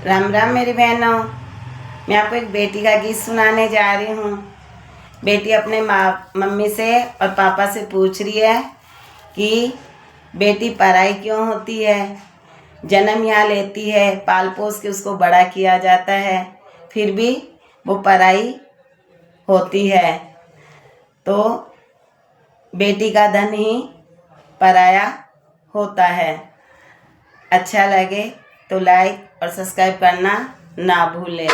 राम राम मेरी बहनों। मैं आपको एक बेटी का गीत सुनाने जा रही हूँ। बेटी अपने मम्मी से और पापा से पूछ रही है कि बेटी पढ़ाई क्यों होती है। जन्म यहाँ लेती है, पाल पोस के उसको बड़ा किया जाता है, फिर भी वो पढ़ाई होती है। तो बेटी का धन ही पराया होता है। अच्छा लगे तो लाइक और सब्सक्राइब करना ना भूलें।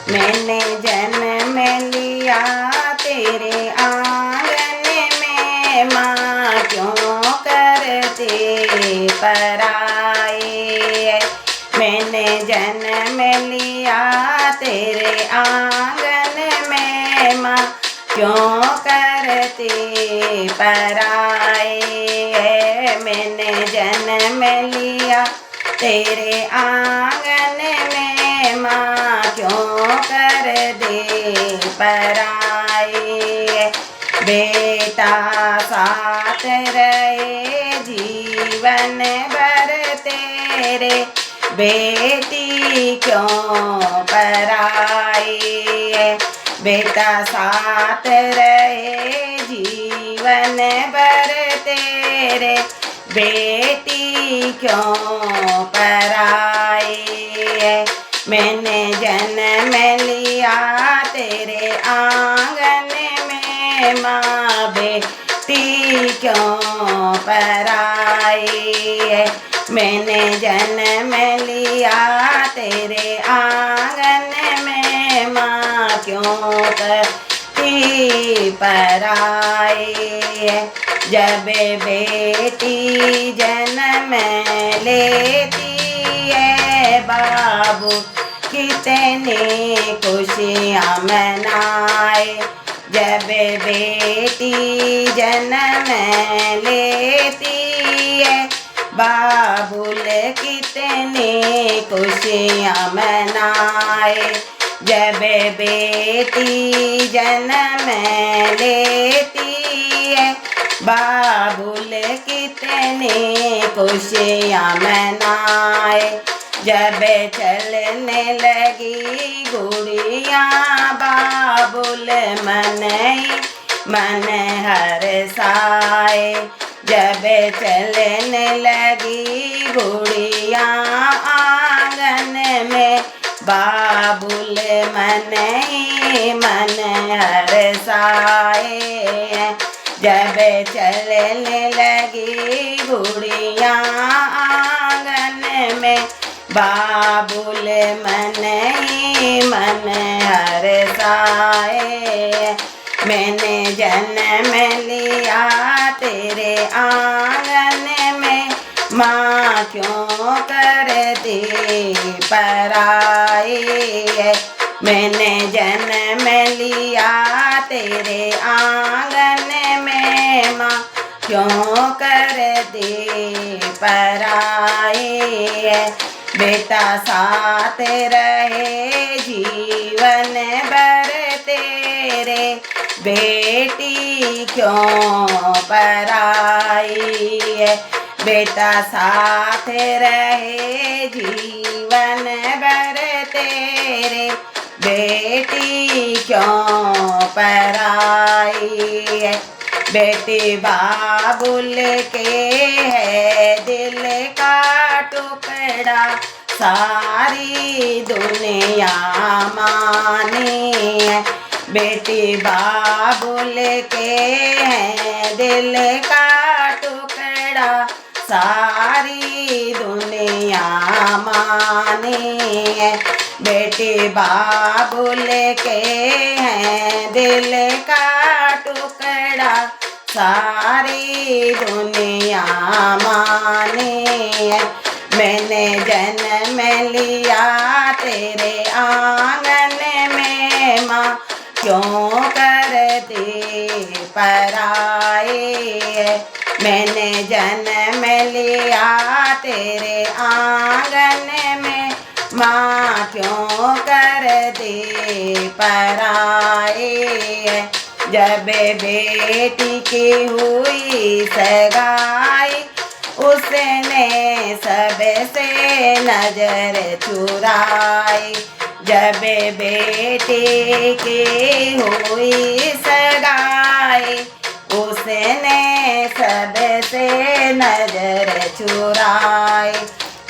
मैंने जन्म लिया तेरे आंगन में, माँ क्यों करते पराए। मैंने जन्म लिया तेरे आंगन में, माँ क्यों करते पराए। मैंने जन्म लिया तेरे आंगन में, माँ क्यों कर दे पराए। बेटा साथ रहे जीवन भर तेरे, बेटी क्यों पराई। बेटा साथ रहे जीवन भर तेरे, बेटी क्यों पराई। मैंने जन्म लिया तेरे आंगन में, माँ बेटी क्यों पराई। मैंने जन्म लिया तेरे आंगन में, माँ क्यों करती पराई। जब बेटी जन्म लेती है, बाबू कितनी खुशियाँ मनाए। जब बेटी जन्म लेती है, बाबुल कितनी खुशियाँ मनाए। जब बेटी जन्म लेती है, बाबुल कितनी खुशियाँ मनाए। जब चलने लगी गुड़िया, बाबुल मन ही मन हर्षाए। जब चलने लगी गुड़िया आंगन में, बाबुल मन ही मन हर्षाए। जब चलने लगी गुड़िया आंगन में, बाबुल मन ही मन हर्षाए। मैंने जन्म लिया तेरे आंगन में, माँ क्यों करती पराई। मैंने जन्म लिया तेरे आंगन में, माँ क्यों करती पराई। बेटा साथ रहे जीवन भर तेरे, बेटी क्यों पराई। बेटा साथ रहे जीवन भर तेरे, बेटी क्यों पराई। बेटी बाबुल के है दिल का टुकड़ा, सारी दुनिया माने। बेटी बाबुल के है दिल का टुकड़ा, सारी दुनिया माने। बेटी बाबुल के हैं दिल का टुकड़ा, सारी दुनिया माने। मैंने जन्म लिया तेरे आंगन में, माँ क्यों करती पराई। मैंने जन्म लिया तेरे आंगन में, माँ क्यों करती पराई। जब बेटी की हुई सगाई, उसने सबसे नजर चुराई। जब बेटी की हुई सगाई, उसने सबसे नजर चुराई।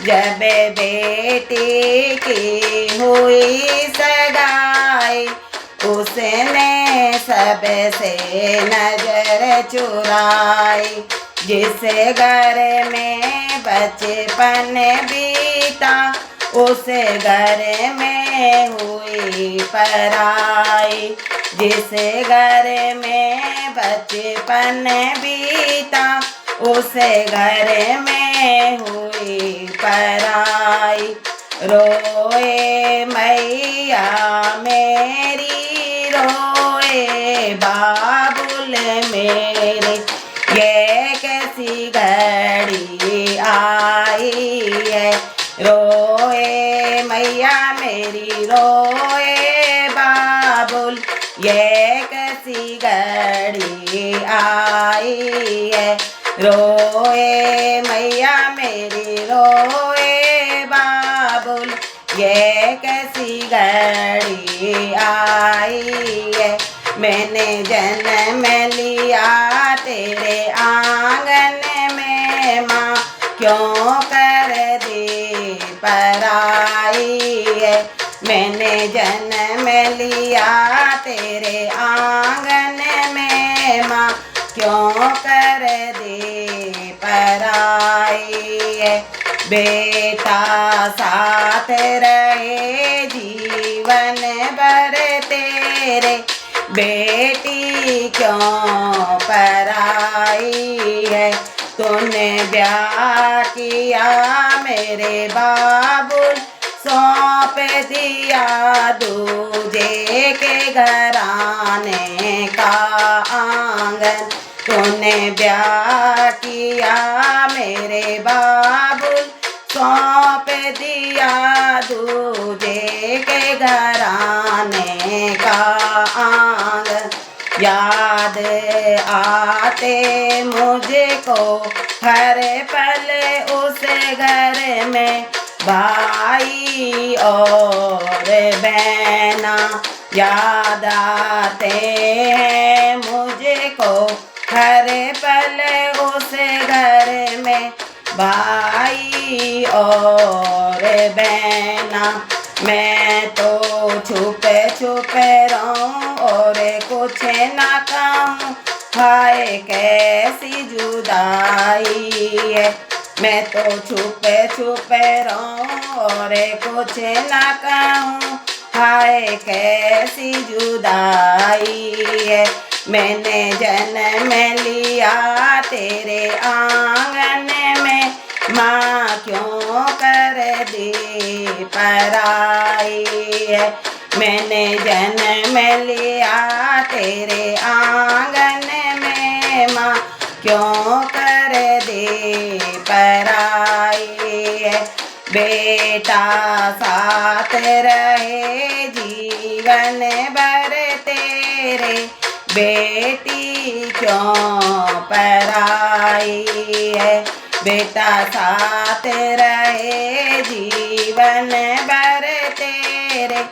जब बेटी की हुई सगाई, उसने सबसे नजर चुराई। जिस घर में बचपन बीता, उस घर में हुई पराई। जिस घर में बचपन बीता, उस घर में हुई पराई। रोए मैया मेरी, रोए बाबुल मेरे, ये कैसी घड़ी आई है। रोए मैया मेरी, रोए बाबुल, ये कैसी घड़ी आई है। रोए मैया मेरी, रोए बाबुल, ये कैसी घड़ी आई है। मैंने जन्म लिया तेरे आंगन में, माँ क्यों कर दी पराई है। मैंने जन्म लिया तेरे आंगन में, माँ क्यों कर दी पराई है। बेटा साथ रहे जीवन भर तेरे, बेटी क्यों पराई है। तूने ब्याह किया मेरे बाबुल, सौंप दिया दूजे के घराने का आंगन। तूने ब्याह किया मेरे बाबुल, सौंप दिया दूजे के घराने का आंगन। याद आते मुझको हर पल उस घर में, भाई और बहना याद आते हैं मुझको हर पल उस घर में, भाई और बहना। मैं तो छुप छुप रहूं और कुछ ना कहूं, हाय कैसी जुदाई है। मैं तो छुप छुप रहूं और कुछ ना कहूं, हाय कैसी जुदाई है। मैंने जन्म लिया तेरे आंगन में, माँ क्यों कर दी पराई है। मैंने जन्म लिया तेरे आंगन में, माँ क्यों कर दी पराई है। बेटा साथ रहे जीवन भर तेरे, बेटी क्यों पराई है। बेटा साथ रहे जीवन भर तेरे,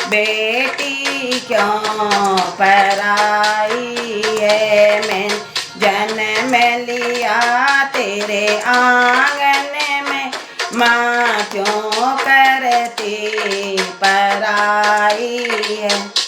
बेटी क्यों पराई है। मैं जन्म लिया तेरे आंगन में, माँ क्यों करती पराई है।